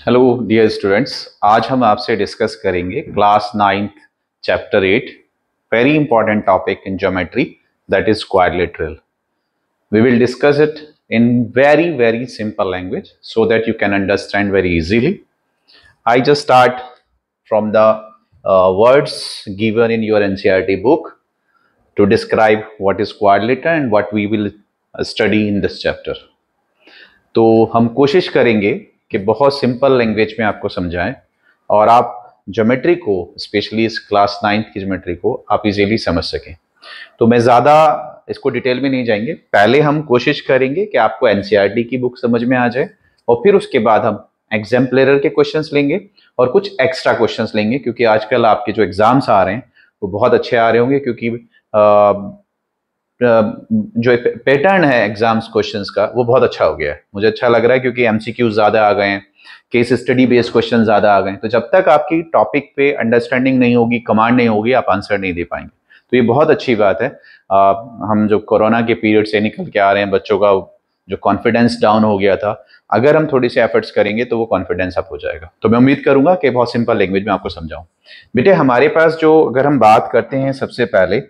Hello dear students, आज हम आपसे डिस्कस करेंगे class 9th chapter 8 very important topic in geometry, that is quadrilateral. We will discuss it in very simple language so that you can understand very easily. I just start from the words given in your NCERT book to describe what is quadrilateral and what we will study in this chapter. तो हम कोशिश करेंगे कि बहुत simple language में आपको समझाएं और आप ज्योमेट्री को, स्पेशली इस क्लास 9th की ज्योमेट्री को आप इजीली समझ सकें. तो मैं ज़्यादा इसको डिटेल में नहीं जाएंगे. पहले हम कोशिश करेंगे कि आपको एनसीईआरटी की बुक समझ में आ जाए और फिर उसके बाद हम एग्जाम्पलर के क्वेश्चंस लेंगे और कुछ एक्स्ट्रा क्वेश्चंस लेंगे, क्योंकि आजकल आपके जो एग्जाम्स आ रहे हैं वो बहुत अच्छे आ रहे होंगे, क्योंकि जो पैटर्न है एग्जाम्स क्वेश्चंस का वो बहुत अच्छा हो गया है. मुझे अच्छा लग रहा है क्योंकि एमसीक्यू ज़्यादा आ गए हैं, केस स्टडी बेस्ड क्वेश्चन ज़्यादा आ गए हैं. तो जब तक आपकी टॉपिक पे अंडरस्टैंडिंग नहीं होगी, कमांड नहीं होगी, आप आंसर नहीं दे पाएंगे. तो ये बहुत अच्छी बात है. हम जो कोरोना के पीरियड से निकल के आ रहे हैं, बच्चों का जो कॉन्फिडेंस डाउन हो गया था, अगर हम थोड़ी सी एफर्ट्स करेंगे तो वो कॉन्फिडेंस अप हो जाएगा. तो मैं उम्मीद करूंगा कि बहुत सिंपल लैंग्वेज में आपको समझाऊं. बेटे, हमारे पास जो, अगर हम बात करते हैं सबसे पहले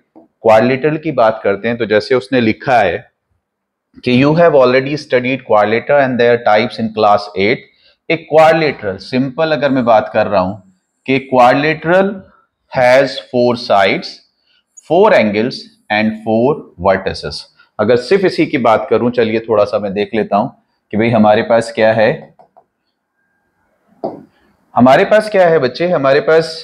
क्वाड्रिलेटरल की बात करते हैं, तो जैसे उसने लिखा है कि you have already studied quadrilateral and there types in class 8. एक क्वाड्रिलेटरल, सिंपल अगर मैं बात कर रहा हूं कि quadrilateral has 4 sides, 4 angles and 4 vertices. अगर सिर्फ इसी की बात करूं, चलिए थोड़ा सा मैं देख लेता हूं कि भाई हमारे पास क्या है. हमारे पास क्या है बच्चे, हमारे पास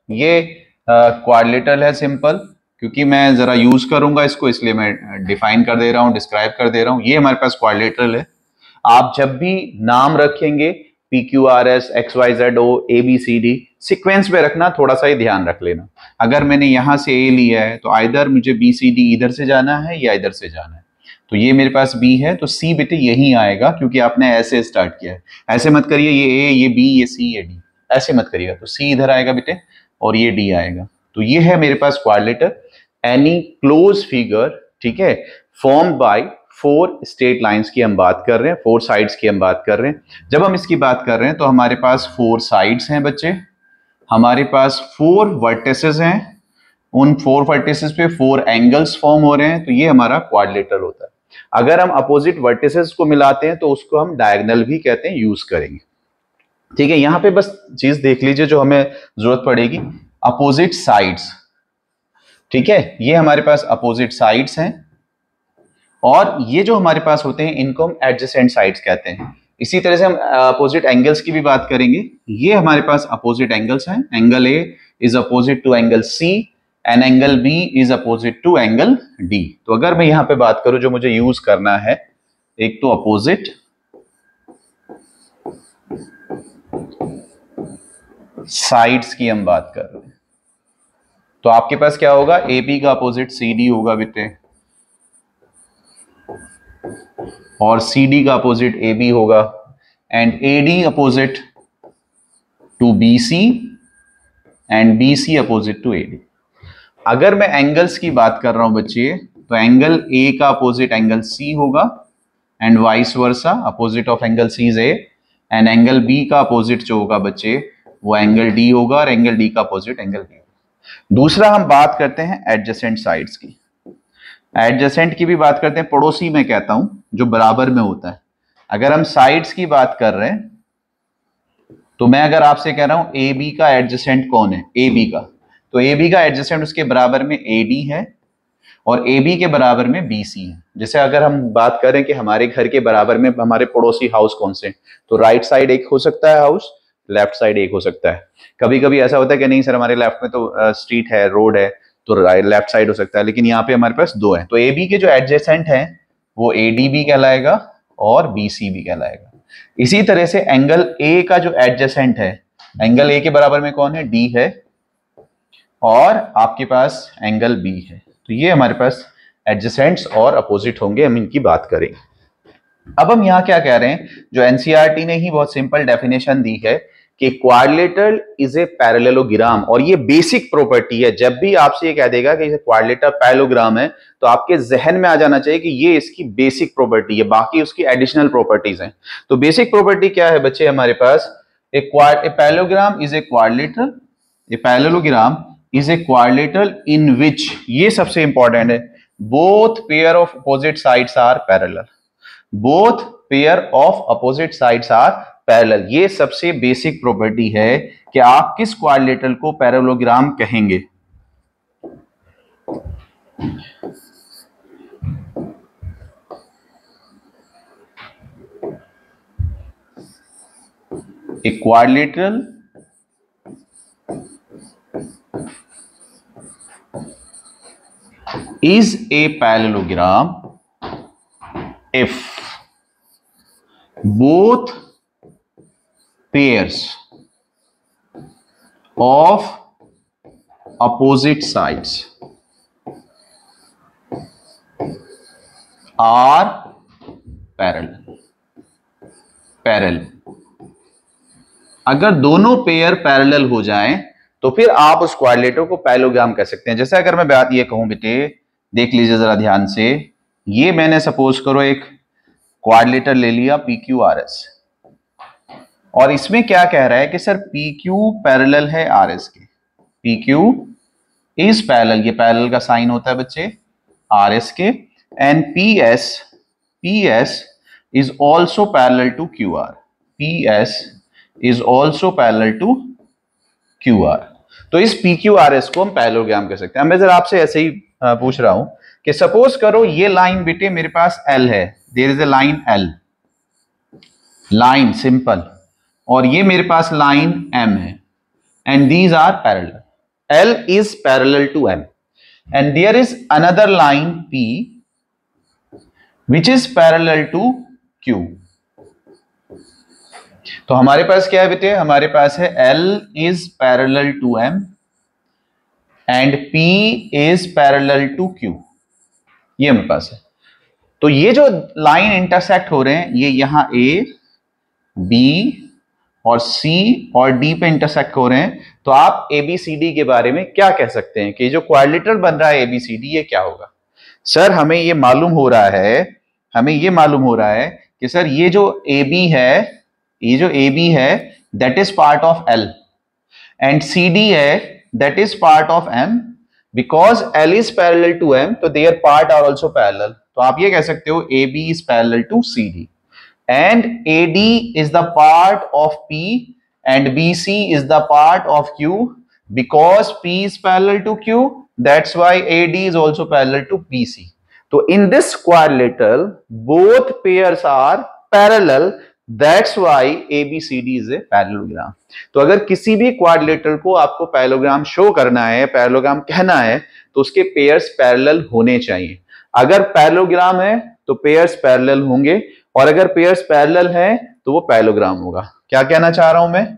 ये क्वाड्रिलेटरल है सिंपल, क्योंकि मैं जरा यूज करूंगा इसको इसलिए मैं डिफाइन कर दे रहा हूं, डिस्क्राइब कर दे रहा हूं. ये हमारे पास क्वाड्रिलेटरल है. आप जब भी नाम रखेंगे PQRS XYZO ABCD, सीक्वेंस में रखना, थोड़ा सा ही ध्यान रख लेना. अगर मैंने यहां से A लिया है तो आइदर मुझे BCD इधर से जाना है या इधर से जाना है. तो ये मेरे पास B है तो C बेटे यहीं आएगा, क्योंकि आपने ऐसे स्टार्ट किया है. ऐसे मत करिए ये A, ये B, ये C, ये D, ऐसे मत करिएगा. तो C इधर आएगा बेटे और ये D आएगा. तो ये है मेरे पास क्वाड्रिलेटर. एनी क्लोज फिगर, ठीक है, फॉर्म्ड बाय 4 स्ट्रेट लाइंस की हम बात कर रहे हैं, 4 साइड्स की हम बात कर रहे हैं. जब हम इसकी बात कर रहे हैं तो हमारे पास 4 साइड्स हैं बच्चे, हमारे पास 4 वर्टिसेस हैं, उन 4 वर्टिसेस पे 4 एंगल्स फॉर्म हो रहे हैं. तो ये हमारा क्वाड्रिलेटरल होता है. अगर हम अपोजिट वर्टिसेस को मिलाते हैं तो उसको हम डायगोनल भी कहते हैं, यूज करेंगे. ठीक है, यहां पे बस चीज देख लीजिए जो हमें जरूरत पड़ेगी, अपोजिट साइड्स. ठीक है, ये हमारे पास अपोजिट साइड्स हैं और ये जो हमारे पास होते हैं इनको हम एडजेसेंट साइड्स कहते हैं. इसी तरह से हम अपोजिट एंगल्स की भी बात करेंगे. ये हमारे पास अपोजिट एंगल्स हैं. Angle A is opposite to angle C and angle B is opposite to angle D. तो अगर मैं यहां पे बात करूं, जो मुझे यूज करना है, एक तो अपोजिट साइड्स की हम बात कर रहे हैं, तो आपके पास क्या होगा, ए बी का अपोजिट सी डी होगा बेटे, और सी डी का अपोजिट ए बी होगा, and A D opposite to B C and B C opposite to A D. अगर मैं एंगल्स की बात कर रहा हूं बच्चे, तो एंगल ए का अपोजिट एंगल सी होगा and vice versa, opposite of angle C is A, and angle B का अपोजिट जो होगा बच्चे वो एंगल डी होगा और एंगल डी का अपोजिट एंगल बी. दूसरा हम बात करते हैं एडजेसेंट साइड्स की. एडजेसेंट की भी बात करते हैं, पड़ोसी मैं कहता हूं, जो बराबर में होता है. अगर हम साइड्स की बात कर रहे हैं तो मैं अगर आपसे कह रहा हूं ए बी का एडजेसेंट कौन है, ए बी का, तो ए बी का एडजेसेंट उसके बराबर में ए डी है और ए बी के बराबर में बी सी है. जैसे अगर हम बात करें कि हमारे घर के बराबर में हमारे पड़ोसी हाउस कौन से, तो राइट साइड एक हो सकता है हाउस, लेफ्ट साइड एक हो सकता है. कभी कभी ऐसा होता है कि नहीं सर हमारे लेफ्ट में तो स्ट्रीट है, रोड है, तो लेफ्ट साइड हो सकता है, लेकिन यहाँ पे हमारे पास 2 है. तो ए बी के जो एडजेसेंट हैं वो ए डी बी कहलाएगा और बी सी बी कहलाएगा. इसी तरह से एंगल ए का जो एडजेसेंट है, एंगल ए के बराबर में कौन है, डी है, और आपके पास एंगल बी है. तो ये हमारे पास एडजेसेंट्स और अपोजिट होंगे, हम इनकी बात करेंगे. अब हम यहाँ क्या कह रहे हैं, जो एनसीईआरटी ने ही बहुत सिंपल डेफिनेशन दी है कि क्वाड्रिलेटरल इज ए पैरेललोग्राम, और ये बेसिक प्रॉपर्टी है। जब भी आपसे ये कह देगा कि क्वाड्रिलेटरल पैरेललोग्राम है तो आपके जहन में आ जाना चाहिए कि ये इसकी बेसिक प्रॉपर्टी है, बाकी उसकी एडिशनल प्रॉपर्टीज हैं। तो बेसिक प्रॉपर्टी क्या है बच्चे हमारे पास, a parallelogram is a quadrilateral, a parallelogram is a quadrilateral in which, ये सबसे इंपॉर्टेंट है, both pair of opposite sides are parallel, both pair of opposite sides are parallel. ये सबसे बेसिक प्रॉपर्टी है कि आप किस क्वाड्रिलेटरल को पैरेललोग्राम कहेंगे। A quadrilateral is a parallelogram if both pairs of opposite sides are parallel। अगर दोनों पेयर पैरेलल हो जाएं तो फिर आप उस क्वाड्रिलेटर को पैरेललोग्राम कह सकते हैं। जैसे अगर मैं बात ये कहूं बेटे, देख लीजिए जरा ध्यान से, ये मैंने सपोज करो एक क्वाड्रिलेटर ले लिया PQRS, और इसमें क्या कह रहा है कि सर PQ पैरेलल है RS के, PQ इज पैरेलल, ये पैरेलल का साइन होता है बच्चे RS के, and PS is also parallel to QR, PS is also parallel to QR। तो इस PQRS को हम पैरेललोग्राम कह सकते हैं। मैं जरा आपसे ऐसे ही पूछ रहा हूं कि सपोज करो ये लाइन बेटे मेरे पास L है, there is a line L, line simple, और ये मेरे पास लाइन M है, and these are parallel, L is parallel to M, and there is another line P which is parallel to Q। तो हमारे पास क्या है बेटे, हमारे पास है L is parallel to M and P is parallel to Q, ये हमारे पास है। तो ये जो लाइन इंटरसेक्ट हो रहे हैं, ये यहां A, B और C और D पे इंटरसेक्ट हो रहे हैं, तो आप ABCD के बारे में क्या कह सकते हैं कि जो क्वाड्रिलेटरल बन रहा है ABCD, ये क्या होगा। सर हमें ये मालूम हो रहा है कि सर ये जो AB है that is part of L, and CD है that is part of M, because L is parallel to M, तो their part are also parallel. तो आप ये कह सकते हो AB is parallel to CD, and AD is the part of P and BC is the part of Q, because P is parallel to Q, that's why AD is also parallel to BC. So in this quadrilateral both pairs are parallel, that's why ABCD is a parallelogram. तो अगर किसी भी quadrilateral को आपको parallelogram show करना है, parallelogram कहना है, तो उसके पेयर्स पैरेलल होने चाहिए। अगर पैरेललोग्राम है तो पेयर्स पैरेलल होंगे, और अगर पेयर्स पैरेलल हैं तो वो पैरेललोग्राम होगा। क्या कहना चाह रहा हूं मैं,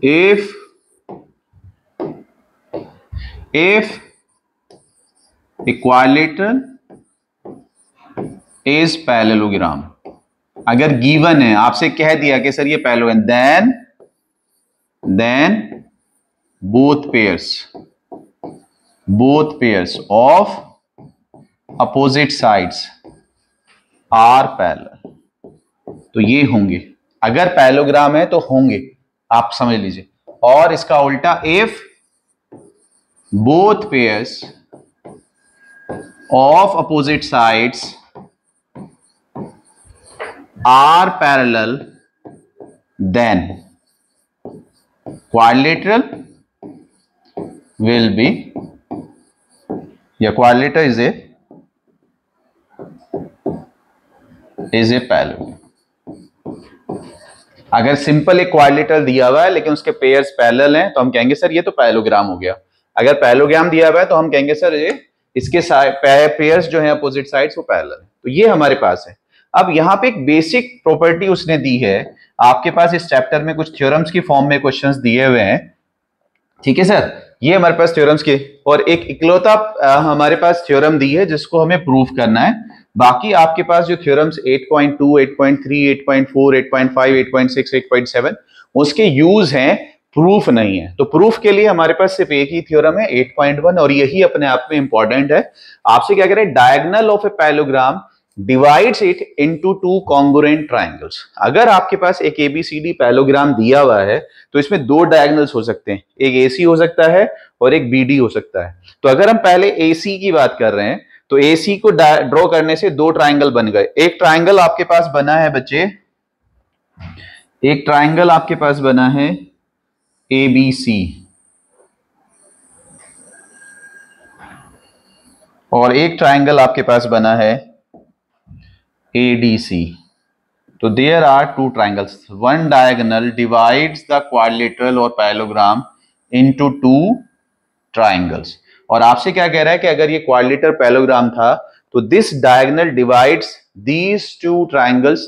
if a quadrilateral is parallelogram, अगर गिवन है, आपसे कह दिया कि सर ये parallelogram, then both pairs of opposite sides are parallel, तो ये होंगे। अगर पैरेललोग्राम है तो होंगे, आप समझ लीजिए। और इसका उल्टा, if both pairs of opposite sides are parallel, then quadrilateral will be, या quadrilateral is a parallelogram। अगर सिंपल एक क्वाड्रिलेटरल दिया हुआ है लेकिन उसके पेयर्स पैरेलल हैं तो हम कहेंगे सर ये तो पैरेललोग्राम हो गया। अगर पैरेललोग्राम दिया हुआ है तो हम कहेंगे सर ये इसके पेयर्स जो हैं अपोजिट साइड्स वो पैरेलल है। तो ये हमारे पास है। अब यहाँ पे एक बेसिक प्रॉपर्टी उसने दी है, आपके पास इस चैप्टर में कुछ थ्योरम्स की फॉर्म में क्वेश्चंस दिए हुए हैं, ठीक है सर। ये हमारे पास थ्योरम्स के, और एक इकलौता हमारे पास थ्योरम दी है जिसको हमें प्रूफ करना है, बाकी आपके पास जो थ्योरम्स 8.2, 8.3, 8.4, 8.5, 8.6, 8.7 उसके यूज हैं, प्रूफ नहीं है। तो प्रूफ के लिए हमारे पास सिर्फ एक ही थ्योरम है 8.1 और यही अपने आप में इंपॉर्टेंट है। आपसे क्या कह रहे हैं, diagonal of a parallelogram divides it into two congruent triangles. अगर आपके पास एक एबीसीडी पैरेललोग्राम दिया हुआ है तो इसमें दो डायगोनल्स हो सकते हैं, एक एसी हो सकता है और एक बीडी हो सकता है। तो अगर हम पहले एसी की बात कर रहे हैं तो एसी को ड्रॉ करने से दो ट्रायंगल बन गए। एक ट्रायंगल आपके पास बना है बच्चे, एक ट्रायंगल आपके पास बना है एबीसी और एक ट्रायंगल आपके पास बना है एडीसी। तो there are two triangles, one diagonal divides the quadrilateral और पैरेललोग्राम इनटू टू ट्रायंगल्स। और आपसे क्या कह रहा है कि अगर ये क्वाड्रिलेटरल पैरेललोग्राम था तो this diagonal divides these two triangles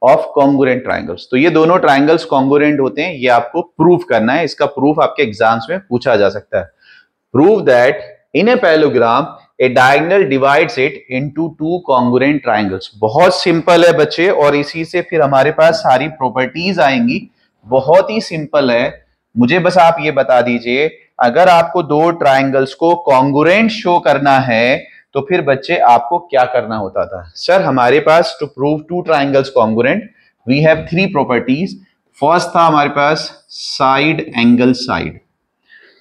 of congruent triangles. तो ये दोनों ट्रायंगल्स कॉन्ग्रुएंट होते हैं, ये आपको प्रूफ करना है। इसका प्रूफ आपके एग्जाम्स में पूछा जा सकता है। Prove that in a parallelogram A diagonal divides it into two congruent triangles. बहुत सिंपल है बच्चे, और इसी से फिर हमारे पास सारी प्रॉपर्टीज आएंगी। बहुत ही सिंपल है, मुझे बस आप ये बता दीजिए, अगर आपको दो ट्रायंगल्स को कॉन्ग्रुएंट शो करना है तो फिर बच्चे आपको क्या करना होता था। सर हमारे पास to prove two triangles congruent we have three properties. First था हमारे पास साइड एंगल साइड,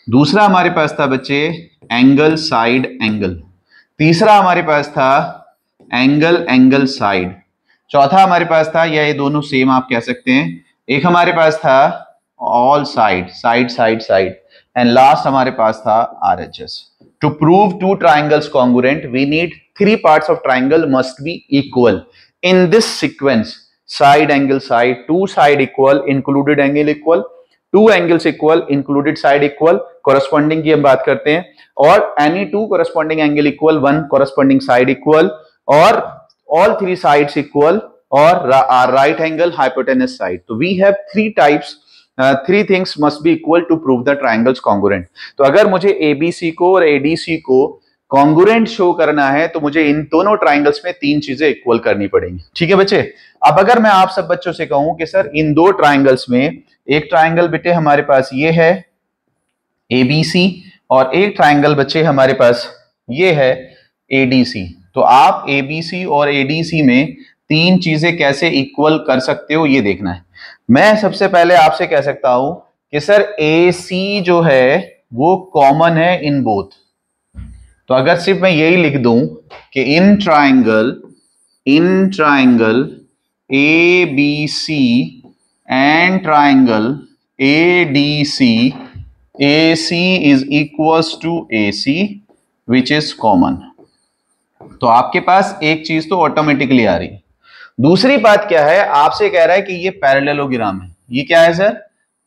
दूसरा हमारे पास था बच्चे एंगल साइड एंगल, तीसरा हमारे पास था एंगल एंगल साइड, चौथा हमारे पास था, या ये दोनों सेम आप कह सकते हैं, एक हमारे पास था all side side side side, and last हमारे पास था RHS. To prove two triangles congruent, we need three parts of triangle must be equal. In this sequence, side angle side, two side equal, included angle equal, two angles equal, included side equal, corresponding की हम बात करते हैं, और any two corresponding angle equal, one corresponding side equal, और all three sides equal, और right angle hypotenuse side. So we have three types. Three things must be equal to prove the triangles congruent. तो अगर मुझे ABC को और ADC को congruent show करना है तो मुझे इन दोनों ट्राइंगल्स में तीन चीजें इक्वल करनी पड़ेंगी। ठीक है बच्चे। अब अगर मैं आप सब बच्चों से कहूं कि सर इन दो ट्राइंगल्स में एक ट्राइंगल बेटे हमारे पास ये है ABC और एक ट्राइंगल बच्चे हमारे पास ये है ADC, तो आप ABC और ADC में तीन चीजें कैसे इक्वल कर सकते हो ये देखना है। मैं सबसे पहले आपसे कह सकता हूं कि सर AC जो है वो कॉमन है इन बोथ। तो अगर सिर्फ मैं यही लिख दूं कि in triangle ABC and triangle ADC, AC is equals to AC which is common, तो आपके पास एक चीज तो ऑटोमेटिकली आ रही है। दूसरी बात क्या है, आपसे कह रहा है कि ये पैरेललोग्राम है। ये क्या है सर?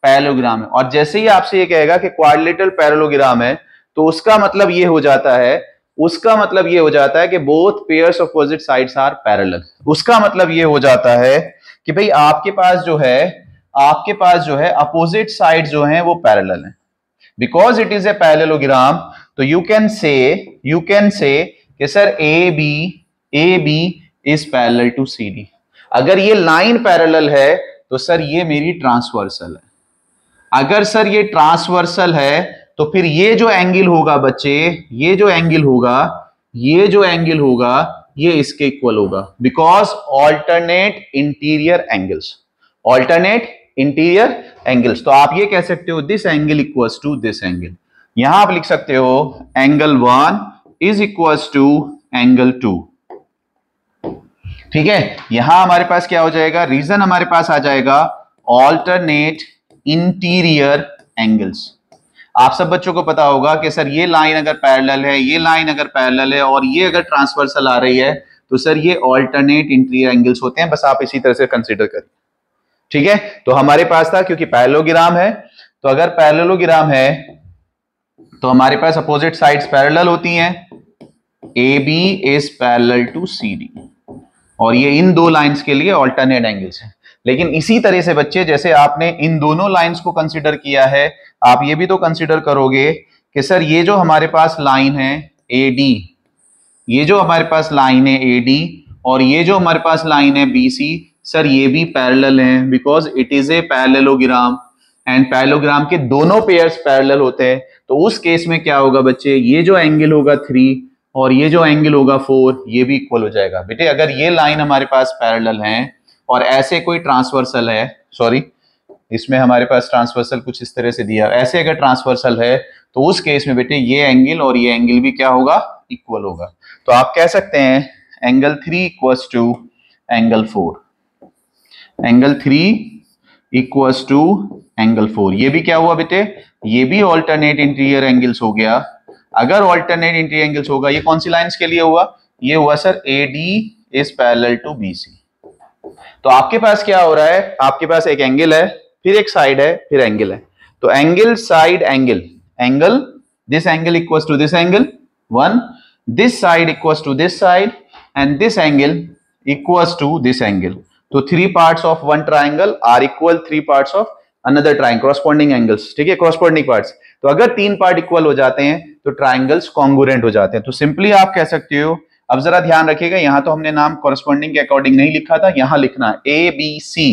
पैरेललोग्राम है। और जैसे ही आपसे ये कहेगा कि क्वाड्रिलेटरल पैरेललोग्राम है तो उसका मतलब ये हो जाता है कि both pairs of opposite sides are parallel. उसका मतलब ये हो जाता है कि भाई आपके पास जो है अपोजिट साइड जो है वो पैरेलल है। Because it is a parallelogram तो यू कैन से कि sir AB is parallel to CD। अगर ये लाइन पैरेलल है तो सर ये मेरी ट्रांसवर्सल है। अगर सर ये ट्रांसवर्सल है तो फिर ये जो एंगल होगा बच्चे, ये जो एंगल होगा ये इसके इक्वल होगा, बिकॉज ऑल्टरनेट इंटीरियर एंगल्स। तो आप ये कह सकते हो this angle equals to this angle. यहां आप लिख सकते हो angle 1 is equals to angle 2। ठीक है, यहां हमारे पास क्या हो जाएगा, रीजन हमारे पास आ जाएगा ऑल्टरनेट इंटीरियर एंगल्स। आप सब बच्चों को पता होगा कि सर ये लाइन अगर पैरेलल है, ये लाइन अगर पैरेलल है और ये अगर ट्रांसवर्सल आ रही है तो सर ये ऑल्टरनेट इंटीरियर एंगल्स होते हैं। बस आप इसी तरह से कंसीडर करिए। ठीक है, तो हमारे पास था क्योंकि पैरेललोग्राम है, तो अगर पैरेललोग्राम है तो हमारे पास अपोजिट साइड्स पैरेलल होती हैं। AB is parallel to CD और ये इन दो लाइंस के लिए ऑल्टरनेट एंगल्स हैं। लेकिन इसी तरह से बच्चे जैसे आपने इन दोनों लाइंस को कंसीडर किया है, आप ये भी तो कंसीडर करोगे कि सर ये जो हमारे पास लाइन है AD, ये जो हमारे पास लाइन है AD और ये जो हमारे पास लाइन है BC, सर ये भी पैरेलल हैं because it is a parallelogram and parallelogram के दोनों पेयर्स पैरेलल होते हैं। तो उस केस में क्या होगा बच्चे, ये जो एंगल होगा 3 और ये जो एंगल होगा 4 ये भी इक्वल हो जाएगा। बेटे अगर ये लाइन हमारे पास पैरेलल है और ऐसे कोई ट्रांसवर्सल है, सॉरी इसमें हमारे पास ट्रांसवर्सल कुछ इस तरह से दिया, ऐसे अगर ट्रांसवर्सल है तो उस केस में बेटे ये एंगल और ये एंगल भी क्या होगा, इक्वल होगा। तो आप कह सकते हैं angle 3 equals to angle 4, angle 3 equals to angle 4। ये भी क्या हुआ बेटे, ये भी ऑल्टरनेट इंटीरियर एंगल्स हो गया। अगर ऑल्टरनेट इंटीरियर एंगल्स होगा, ये कौन सी लाइंस के लिए हुआ, ये हुआ sir AD is parallel to BC। तो आपके पास क्या हो रहा है, आपके पास एक एंगल है, फिर एक साइड है, फिर एंगल है। तो angle side angle, angle this angle equals to this angle 1, this side equals to this side and this angle equals to this angle. तो 3 parts of one triangle are equal 3 parts of another triangle, corresponding angles, ठीक है, corresponding parts. तो अगर 3 part equal हो जाते हैं तो triangles congruent हो जाते हैं। तो सिंपली आप कह सकते हो, अब जरा ध्यान रखिएगा, यहां तो हमने नाम कॉरस्पॉन्डिंग के अकॉर्डिंग नहीं लिखा था, यहां लिखना है ABC,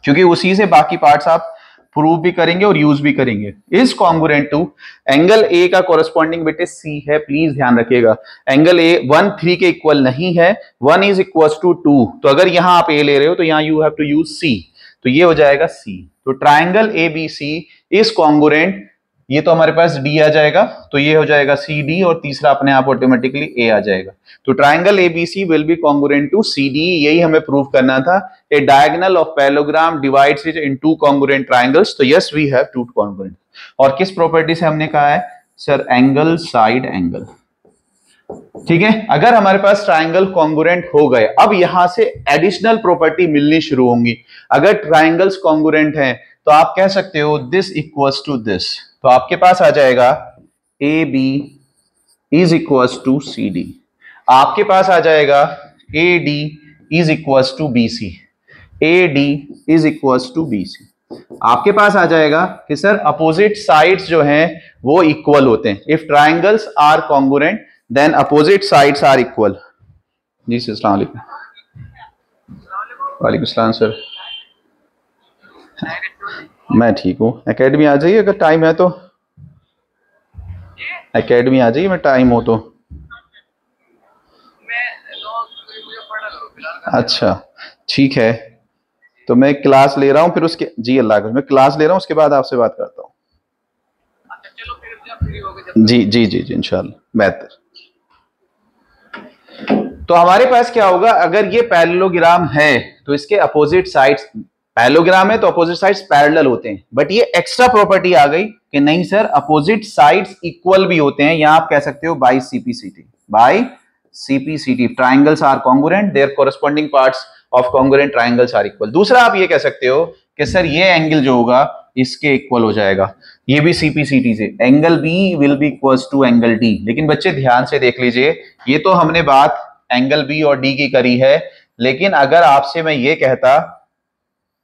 क्योंकि उसी से बाकी पार्ट्स आप प्रूव भी करेंगे और यूज भी करेंगे। Is congruent to angle A का कॉरस्पॉन्डिंग बेटे C है, प्लीज ध्यान रखिएगा। एंगल A 1 3 के इक्वल नहीं है, 1 इज इक्वल टू 2, तो अगर यहां आप A ले रहे हो तो यहां you have to use C, तो ये हो जाएगा C। तो ट्राइंगल ABC इज कॉन्ग्रुएंट, ये तो हमारे पास D आ जाएगा, तो ये हो जाएगा CD और तीसरा अपने आप ऑटोमेटिकली A आ जाएगा। तो triangle ABC will be congruent to CD, यही हमें प्रूव करना था। A diagonal of parallelogram divides it in 2 congruent triangles, तो यस वी हैव 2 कॉन्ग्रुएंट। और किस प्रॉपर्टी से हमने कहा है सर, एंगल साइड एंगल, ठीक है। अगर हमारे पास ट्राइंगल कॉन्ग्रुएंट हो गए, अब यहां से एडिशनल प्रॉपर्टी मिलनी शुरू होंगी। अगर ट्राइंगल्स कॉन्ग्रुएंट हैं तो आप कह सकते हो दिस इक्वल्स टू दिस, तो आपके पास आ जाएगा AB is equals to CD, आपके पास आ जाएगा AD is equals to BC, AD is equals to BC। आपके पास आ जाएगा कि सर अपोजिट साइड्स जो हैं वो इक्वल होते हैं। If triangles are congruent then opposite sides are equal. जी सर, अस्सलाम वालेकुम। वालेकुम सलाम सर, मैं ठीक हूँ। एकेडमी आ जाइए अगर टाइम है तो, एकेडमी आ जाइए, मैं टाइम हो तो। अच्छा ठीक है, तो मैं क्लास ले रहा हूँ, फिर उसके, जी अल्लाह हाफ़िज़, मैं क्लास ले रहा हूँ, उसके बाद आपसे बात करता हूँ। जी जी जी जी इंशाल्लाह, बेहतर। तो हमारे पास क्या होगा, अगर ये पैरेललोग्राम है तो इसके अपोजिट साइड्स, पैरेललोग्राम है तो अपोजिट साइड्स पैरेलल होते हैं, बट ये एक्स्ट्रा प्रॉपर्टी आ गई कि नहीं सर अपोजिट साइड्स इक्वल भी होते हैं। यहां आप कह सकते हो by CP/CT, by CP/CT triangles are congruent, their corresponding parts of congruent triangles are equal. दूसरा आप ये कह सकते हो कि सर ये एंगल जो होगा इसके इक्वल हो जाएगा, ये भी CP/CT से, angle B will be equals to angle D। लेकिन बच्चे ध्यान से देख लीजिए, ये तो हमने बात एंगल B और D की करी है, लेकिन अगर आपसे मैं ये कहता,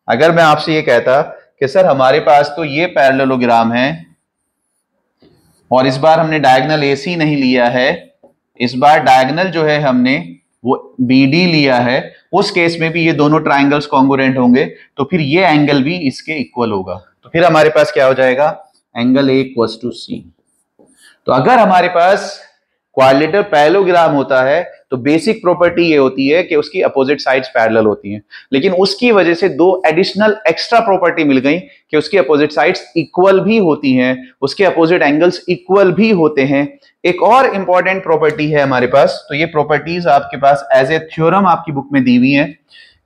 अगर मैं आपसे ये कहता कि सर हमारे पास तो ये पैरेललोग्राम है और इस बार हमने डायगोनल AC नहीं लिया है, इस बार डायगोनल जो है हमने वो BD लिया है, उस केस में भी ये दोनों ट्राइंगल्स कॉन्ग्रुएंट होंगे, तो फिर ये एंगल भी इसके इक्वल होगा। तो फिर हमारे पास क्या हो जाएगा, angle A equals to C। तो अगर हमारे पास क्वाड्रिलेटरल पैरेललोग्राम होता है तो बेसिक प्रॉपर्टी ये होती है कि उसकी अपोजिट साइड्स पैरेलल होती हैं, लेकिन उसकी वजह से 2 एडिशनल एक्स्ट्रा प्रॉपर्टी मिल गई कि उसकी अपोजिट साइड्स इक्वल भी होती हैं, उसके अपोजिट एंगल्स इक्वल भी होते हैं। एक और इंपॉर्टेंट प्रॉपर्टी है हमारे पास, तो ये प्रॉपर्टीज आपके पास एज ए थ्योरम आपकी बुक में दी हुई है।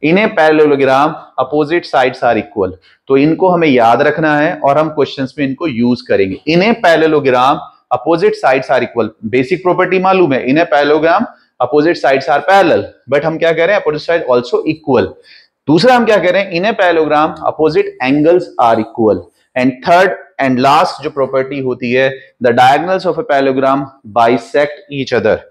In a parallelogram opposite sides are equal, तो इनको हमें याद रखना है और हम क्वेश्चंस में इनको यूज करेंगे। In a parallelogram opposite sides are equal, basic property मालूम है, in a parallelogram opposite sides are parallel, but हम क्या कह रहे हैं, अपोजिट साइड आल्सो इक्वल। दूसरा हम क्या कह रहे हैं, in a parallelogram opposite angles are equal. And third and last जो प्रॉपर्टी होती है, the diagonals of a parallelogram bisect each other.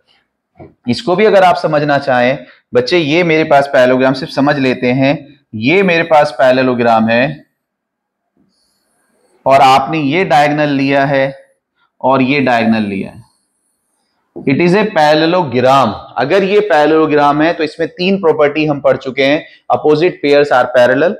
इसको भी अगर आप समझना चाहें बच्चे, ये मेरे पास पैरेललोग्राम, सिर्फ समझ लेते हैं, ये मेरे पास पैरेललोग्राम है और आपने ये डायगोनल लिया है और ये डायगोनल लिया है, इट इज ए पैरेललोग्राम। अगर ये पैरेललोग्राम है तो इसमें तीन प्रॉपर्टी हम पढ़ चुके हैं। Opposite pairs are parallel,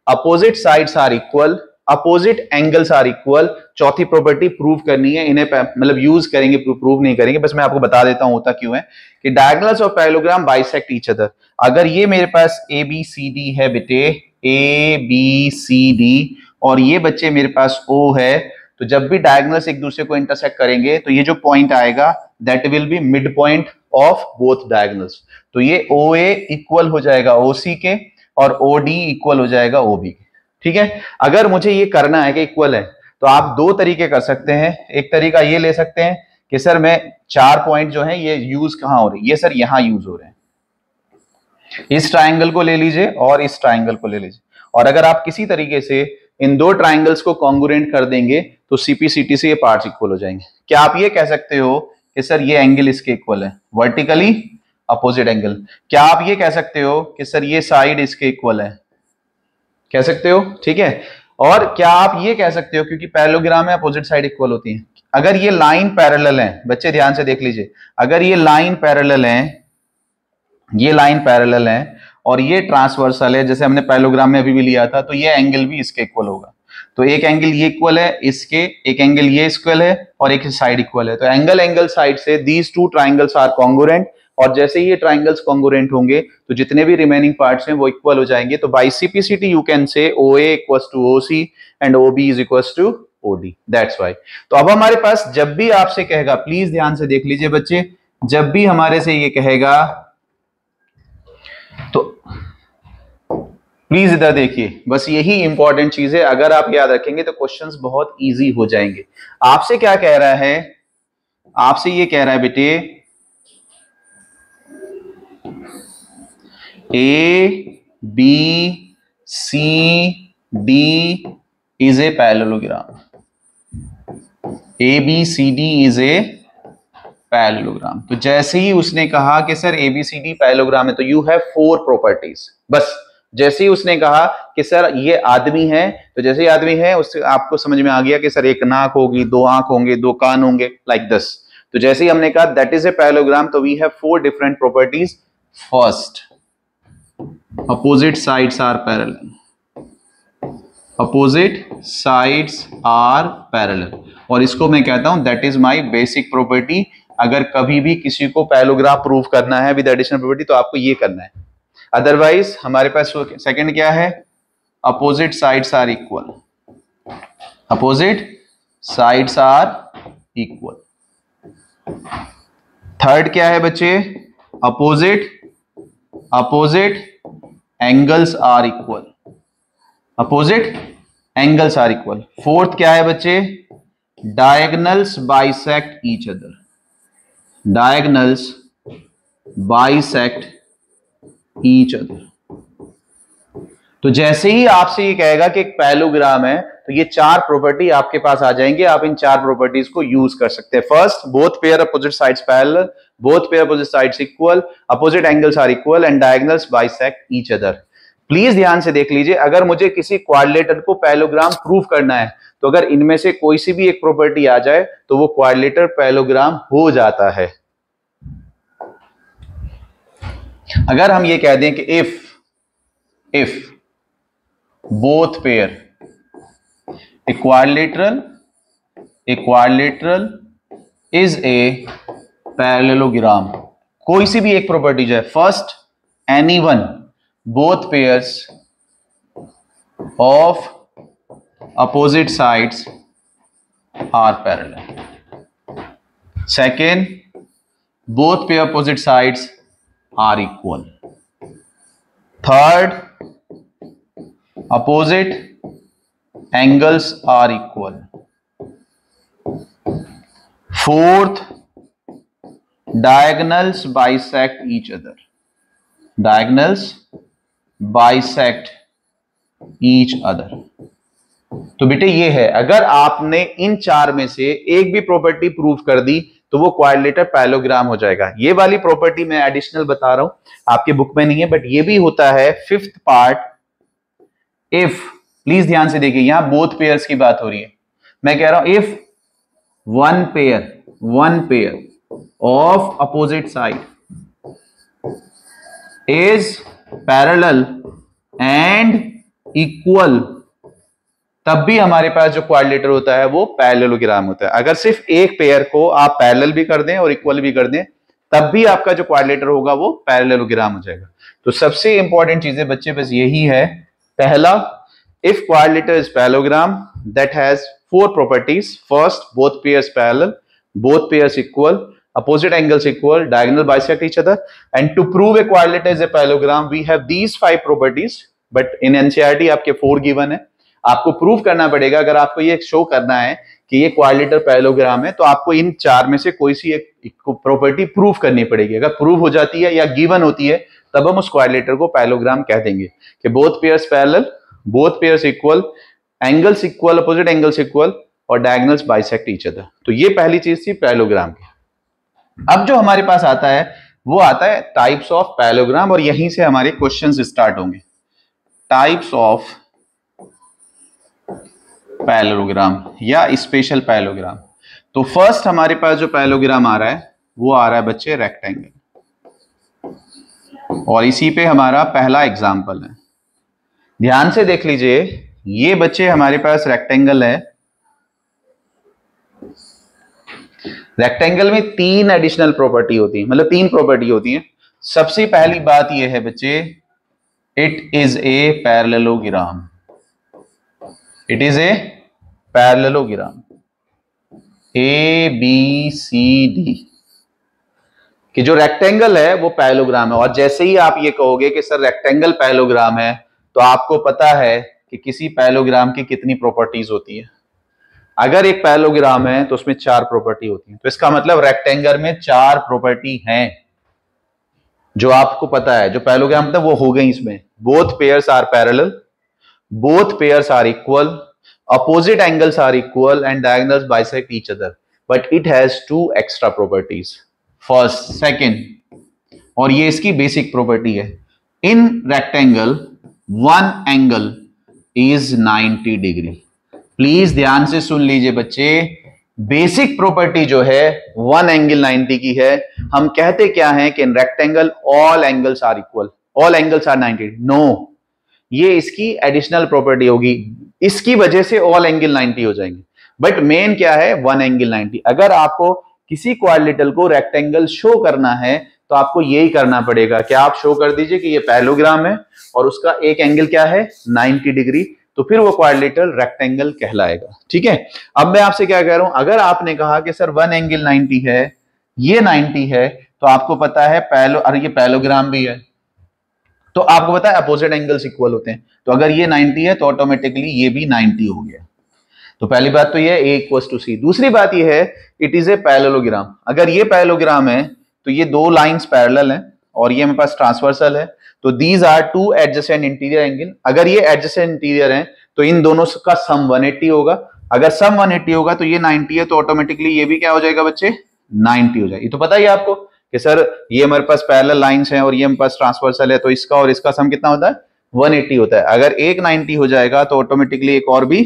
opposite sides are equal, opposite angles are equal. चौथी प्रॉपर्टी प्रूव करनी है, इन्हें मतलब यूज करेंगे, प्रूव नहीं करेंगे, बस मैं आपको बता देता हूं होता क्यों है कि diagonals of parallelogram bisect each other. अगर ये मेरे पास ए बी सी डी है बेटे, ए बी सी डी, और ये बच्चे मेरे पास ओ है, तो जब भी डायगोनल्स एक दूसरे को इंटरसेक्ट करेंगे तो ये जो पॉइंट आएगा that will be mid point of both diagonals. तो ये ओ ए इक्वल हो जाएगा ओ सी के, और ओ डी इक्वल हो जाएगा ओ बी के। ठीक है, अगर मुझे ये करना है कि इक्वल है तो आप दो तरीके कर सकते हैं। एक तरीका ये ले सकते हैं कि सर मैं चार पॉइंट जो है ये यूज कहां हो रही है, ये सर यहां यूज हो रहे हैं। इस ट्राइंगल को ले लीजिए और इस ट्राइंगल को ले लीजिए, और अगर आप किसी तरीके से इन दो ट्राइंगल्स को कॉन्ग्रुएंट कर देंगे तो सीपीसीटी से ये पार्ट्स इक्वल हो जाएंगे। क्या आप ये कह सकते हो कि सर ये एंगल इसके इक्वल है, वर्टिकली अपोजिट एंगल? क्या आप ये कह सकते हो कि सर ये साइड इसके इक्वल है? कह सकते हो, ठीक है। और क्या आप ये कह सकते हो, क्योंकि पैरेललोग्राम में अपोजिट साइड इक्वल होती है, अगर ये लाइन पैरेलल है, बच्चे ध्यान से देख लीजिए, अगर ये लाइन पैरेलल है, ये लाइन पैरेलल है और ये ट्रांसवर्सल है, जैसे हमने पैरेललोग्राम में अभी भी लिया था, तो ये एंगल भी इसके इक्वल होगा। तो एक एंगल ये इक्वल है इसके, एक एंगल ये इक्वल है और एक साइड इक्वल है। तो एंगल साइड से these two triangles are congruent, और जैसे ही ये ट्राइंगल्स कॉन्ग्रुएंट होंगे तो जितने भी रिमेनिंग पार्ट्स हैं वो इक्वल हो जाएंगे। तो by CPCT you can say OA equals to OC and OB is equals to OD, that's why. तो अब हमारे पास जब भी आपसे कहेगा, प्लीज ध्यान से देख लीजिए बच्चे, जब भी हमारे से ये कहेगा तो प्लीज इधर देखिए, बस यही इंपॉर्टेंट चीज है। अगर आप याद रखेंगे तो क्वेश्चंस बहुत इजी हो जाएंगे। आपसे क्या कह रहा है, आपसे ये कह रहा है बेटे A B C D is a parallelogram, A B C D is a parallelogram. तो जैसे ही उसने कहा कि सर ABCD पैरेललोग्राम है तो यू हैव फोर प्रॉपर्टीज। बस जैसे ही उसने कहा कि सर ये आदमी है, तो जैसे ही आदमी है उससे आपको समझ में आ गया कि सर एक नाक होगी, दो आंख होंगे, दो कान होंगे, लाइक दिस। तो जैसे ही हमने कहा दैट इज ए पैरेललोग्राम, तो we have four different properties. First, opposite sides are parallel, opposite sides are parallel, और इसको मैं कहता हूं that is my basic property. अगर कभी भी किसी को पैरेललोग्राम प्रूव करना है विद एडिशनल प्रॉपर्टी तो आपको ये करना है, अदरवाइज हमारे पास सेकंड क्या है, opposite sides are equal, opposite sides are equal. Third क्या है बच्चे, opposite angles are equal, opposite angles are equal. Fourth क्या है बच्चे, diagonals bisect each other, diagonals bisect each other. तो जैसे ही आपसे ये कहेगा कि एक पैरेललोग्राम है तो ये चार प्रॉपर्टी आपके पास आ जाएंगे, आप इन चार प्रॉपर्टीज को यूज कर सकते हैं। First, both pair opposite sides parallel, both pair opposite sides equal, opposite angles are equal and diagonals bisect each other. Please ध्यान से देख लीजिए, अगर मुझे किसी क्वाड्रिलेटरल को पैरेललोग्राम प्रूव करना है तो अगर इनमें से कोई सी भी एक प्रॉपर्टी आ जाए तो वो क्वाड्रिलेटरल पैरेललोग्राम हो जाता है। अगर हम ये कह दें कि if both pair a quadrilateral is a parallelogram, कोई सी भी एक प्रॉपर्टी जो है, first any one both pairs of opposite sides are parallel, second both pair opposite sides are equal, third opposite angles are equal, fourth diagonals bisect each other, diagonals bisect each other। तो बेटे ये है, अगर आपने इन चार में से एक भी प्रॉपर्टी प्रूव कर दी तो वो क्वाड्रिलेटरल पैरेललोग्राम हो जाएगा। ये वाली प्रॉपर्टी मैं एडिशनल बता रहा हूं, आपके बुक में नहीं है, बट ये भी होता है फिफ्थ पार्ट। इफ, प्लीज ध्यान से देखिए, यहां बोथ पेयर्स की बात हो रही है। मैं कह रहा हूं if one pair of opposite side is parallel and equal, तब भी हमारे पास जो क्वाड्रिलेटर होता है वो पैरेललोग्राम होता है। अगर सिर्फ एक पेयर को आप पैरेलल भी कर दें और इक्वल भी कर दें, तब भी आपका जो क्वाड्रिलेटर होगा वो पैरेललोग्राम हो जाएगा। तो सबसे इंपॉर्टेंट चीजें बच्चे बस यही है। पहला, if quadrilateral is parallelogram that has 4 properties. First, both pairs parallel, both pairs equal, opposite angles equal, diagonal bisect each other, and to prove a quadrilateral is a parallelogram we have these 5 properties, but in NCERT आपके 4 given है। आपको prove करना पड़ेगा, अगर आपको ये show करना है कि ये क्वाड्रिलेटरल पैरेललोग्राम है, तो आपको इन 4 में से कोई सी एक प्रॉपर्टी प्रूव करनी पड़ेगी। अगर प्रूव हो जाती है या गिवन होती है, तब हम उस क्वाड्रिलेटर को पैरेललोग्राम कह देंगे कि both pairs parallel, both pairs equal, angles equal, opposite angles equal और डायगोनल्स बाइसेक्ट ईच अदर। तो ये पहली चीज थी पैरेललोग्राम की। अब जो हमारे पास आता है वो आता है टाइप्स ऑफ पैरेललोग्राम, और यहीं से हमारे क्वेश्चंस स्टार्ट होंगे। टाइप्स ऑफ पैरेललोग्राम या स्पेशल पैरेललोग्राम। तो फर्स्ट हमारे पास जो पैरेललोग्राम आ रहा है वो आ रहा है बच्चे रेक्टेंगल, और इसी पे हमारा पहला एग्जाम्पल है। ध्यान से देख लीजिए, ये बच्चे हमारे पास रेक्टेंगल है। रेक्टेंगल में 3 एडिशनल प्रॉपर्टी होती है, मतलब 3 प्रॉपर्टी होती है। सबसे पहली बात यह है बच्चे, it is a parallelogram. It is a parallelogram, ABCD कि जो रेक्टेंगल है वो पैरेललोग्राम है। और जैसे ही आप ये कहोगे कि सर रेक्टेंगल पैरेललोग्राम है, तो आपको पता है कि किसी पैरेललोग्राम की कितनी प्रॉपर्टीज होती है। अगर एक पैरेललोग्राम है तो उसमें 4 प्रॉपर्टी होती है, तो इसका मतलब रेक्टेंगल में 4 प्रॉपर्टी हैं जो आपको पता है। जो पैरेललोग्राम था वो हो गई इसमें, both pairs are parallel, both pairs are equal, opposite angles are equal and diagonals bisect each other, but it has 2 extra properties, first, second, और ये इसकी बेसिक प्रॉपर्टी है। In rectangle one angle is 90 degree. Please ध्यान से सुन लीजिए बच्चे, basic property जो है वन एंगल 90 की है। हम कहते क्या है कि in rectangle all angles are equal, all angles are 90। No, ये इसकी एडिशनल प्रॉपर्टी होगी, इसकी वजह से ऑल एंगल 90 हो जाएंगे, बट मेन क्या है, वन एंगल 90। अगर आपको किसी क्वाड्रिलेटरल को रेक्टेंगल शो करना है तो आपको यही करना पड़ेगा कि आप शो कर दीजिए कि ये पैरेललोग्राम है और उसका एक एंगल क्या है 90 डिग्री, तो फिर वो क्वाड्रिलेटरल रेक्टेंगल कहलाएगा। ठीक है, अब मैं आपसे क्या कह रहा हूं, अगर आपने कहा कि सर वन एंगल 90 है, ये 90 है, तो आपको पता है और ये पैरेललोग्राम भी है, तो आपको पता है अपोजिट एंगल्स इक्वल होते हैं। तो अगर ये 90 है तो ऑटोमेटिकली ये भी 90 हो गया। तो पहली बात तो ये A इक्वल्स टू C। दूसरी बात ये है, इट इज ए पैरेललोग्राम। अगर ये पैरेललोग्राम है तो ये 2 लाइंस पैरेलल हैं और ये मेरे पास ट्रांसवर्सल है, तो these are 2 adjacent interior angle. अगर ये एडजेसेंट इंटीरियर है तो इन दोनों का सम 180 होगा। अगर सम 180 होगा तो ये 90 है, तो ऑटोमेटिकली ये भी क्या हो जाएगा बच्चे, 90 हो जाएगी। तो पता ही आपको कि सर ये हमारे पास पैरेलल लाइंस हैं और ये हमारे पास ट्रांसवर्सल है, तो इसका और इसका सम कितना होता है, 180 होता है। अगर एक 90 हो जाएगा तो ऑटोमेटिकली एक और भी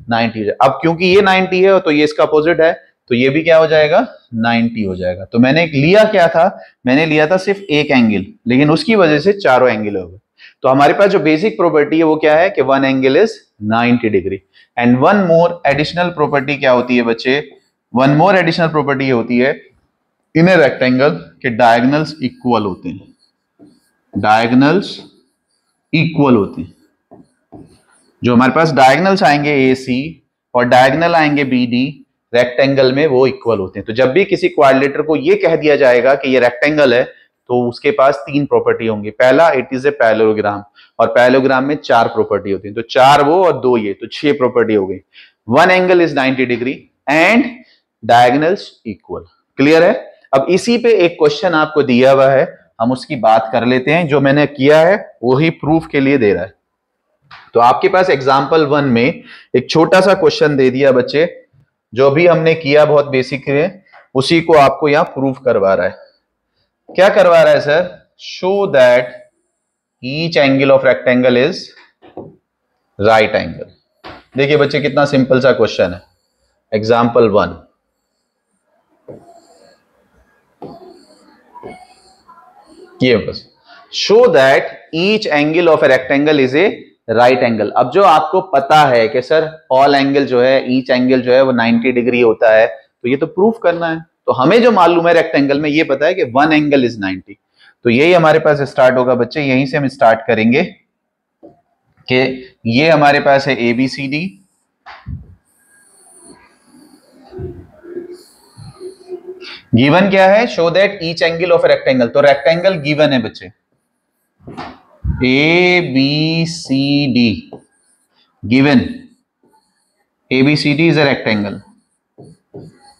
90 हो जाएगा। अब क्योंकि ये 90 है तो ये इसका अपोजिट है, तो ये भी क्या हो जाएगा, 90 हो जाएगा। तो मैंने लिया क्या था, मैंने लिया था सिर्फ एक एंगल, लेकिन उसकी वजह से चारों एंगल हो गए। तो हमारे पास जो बेसिक प्रॉपर्टी है वो क्या है कि one angle is 90 degree. And one more additional property क्या होती है बच्चे, वन मोर एडिशनल प्रॉपर्टी ये होती है इन ए रेक्टेंगल के डायगोनल्स इक्वल होते हैं, डायगोनल्स इक्वल होते हैं। जो हमारे पास डायगोनल्स आएंगे AC और डायगोनल आएंगे BD, रेक्टेंगल में वो इक्वल होते हैं। तो जब भी किसी क्वाड्रिलेटर को ये कह दिया जाएगा कि ये रेक्टेंगल है, तो उसके पास 3 प्रॉपर्टी होंगी। पहला, इट इज ए पैरेललोग्राम, और पैरेललोग्राम में 4 प्रॉपर्टी होती है, तो 4 वो और 2 ये, तो 6 प्रॉपर्टी हो गई। One angle is 90 degree and diagonals equal. Clear है? अब इसी पे एक क्वेश्चन आपको दिया हुआ है, हम उसकी बात कर लेते हैं। जो मैंने किया है वही प्रूफ के लिए दे रहा है। तो आपके पास एग्जाम्पल 1 में एक छोटा सा क्वेश्चन दे दिया बच्चे, जो भी हमने किया बहुत बेसिक है, उसी को आपको यहां प्रूफ करवा रहा है। क्या करवा रहा है sir, show that each angle of rectangle is right angle. देखिए बच्चे कितना सिंपल सा क्वेश्चन है। एग्जाम्पल 1, ये बस show that each angle of a rectangle is a right angle. अब जो आपको पता है कि सर ऑल एंगल जो है, ईच एंगल जो है वो 90 डिग्री होता है, तो ये तो प्रूफ करना है। तो हमें जो मालूम है रेक्टेंगल में, ये पता है कि वन एंगल इज 90। तो यही हमारे पास स्टार्ट होगा बच्चे, यहीं से हम स्टार्ट करेंगे कि ये हमारे पास है ABCD, गिवन क्या है, show that each angle of rectangle. तो रेक्टेंगल गिवन है बच्चे ABCD, given ABCD is a rectangle,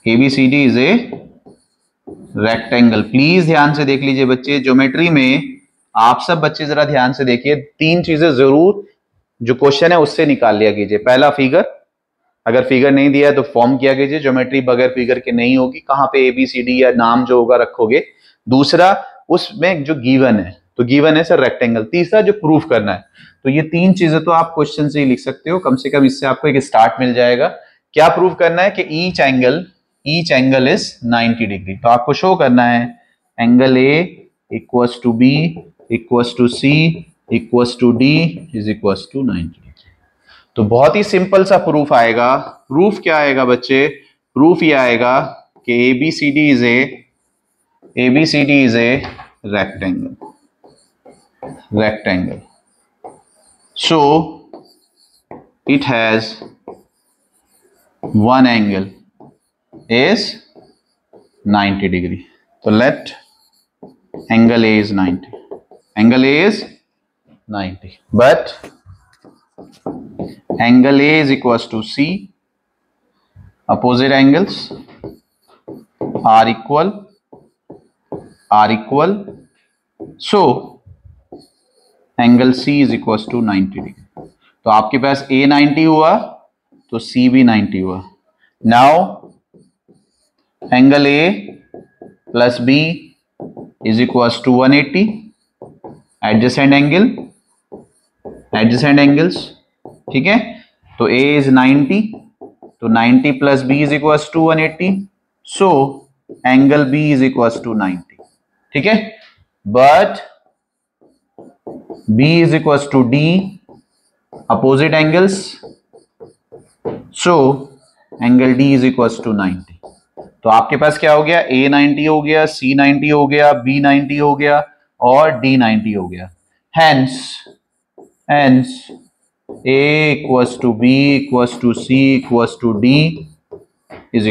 ABCD is a rectangle. Please ध्यान से देख लीजिए बच्चे, ज्योमेट्री में आप सब बच्चे जरा ध्यान से देखिए, तीन चीजें जरूर जो क्वेश्चन है उससे निकाल लिया कीजिए। पहला फिगर, अगर फिगर नहीं दिया है तो फॉर्म किया कीजिए, ज्योमेट्री बगैर फिगर के नहीं होगी, कहां पे ABCD या नाम जो होगा रखोगे। दूसरा, उसमें जो गिवन है, तो गिवन है सर रेक्टेंगल। तीसरा जो प्रूफ करना है, तो ये तीन चीजें तो आप क्वेश्चन से ही लिख सकते हो, कम से कम इससे आपको एक स्टार्ट मिल जाएगा। क्या प्रूफ करना है कि ईच एंगल इज 90 डिग्री। तो आपको शो करना है angle A equals to B equals to C equals to D is equals to 90 degree. तो बहुत ही सिंपल सा प्रूफ आएगा। प्रूफ क्या आएगा बच्चे, प्रूफ ये आएगा कि ABCD is a rectangle, so it has one angle is 90 degree. So let angle A is 90, but angle A is equals to C, opposite angles are equal, so angle C is equal to 90 degree. तो आपके पास A 90 हुआ तो C भी 90 हुआ। Now angle A plus B is equal to 180, adjacent angles, ठीक है। तो A is 90, तो 90 plus B is equal to 180, so angle B is equal to 90, ठीक है। But B is equals to D, opposite angles, so angle D is equals to 90। तो आपके पास क्या हो गया, A 90 हो गया, C 90 हो गया, B 90 हो गया और D 90 हो गया। Hence A equals to B equals to C equals to D is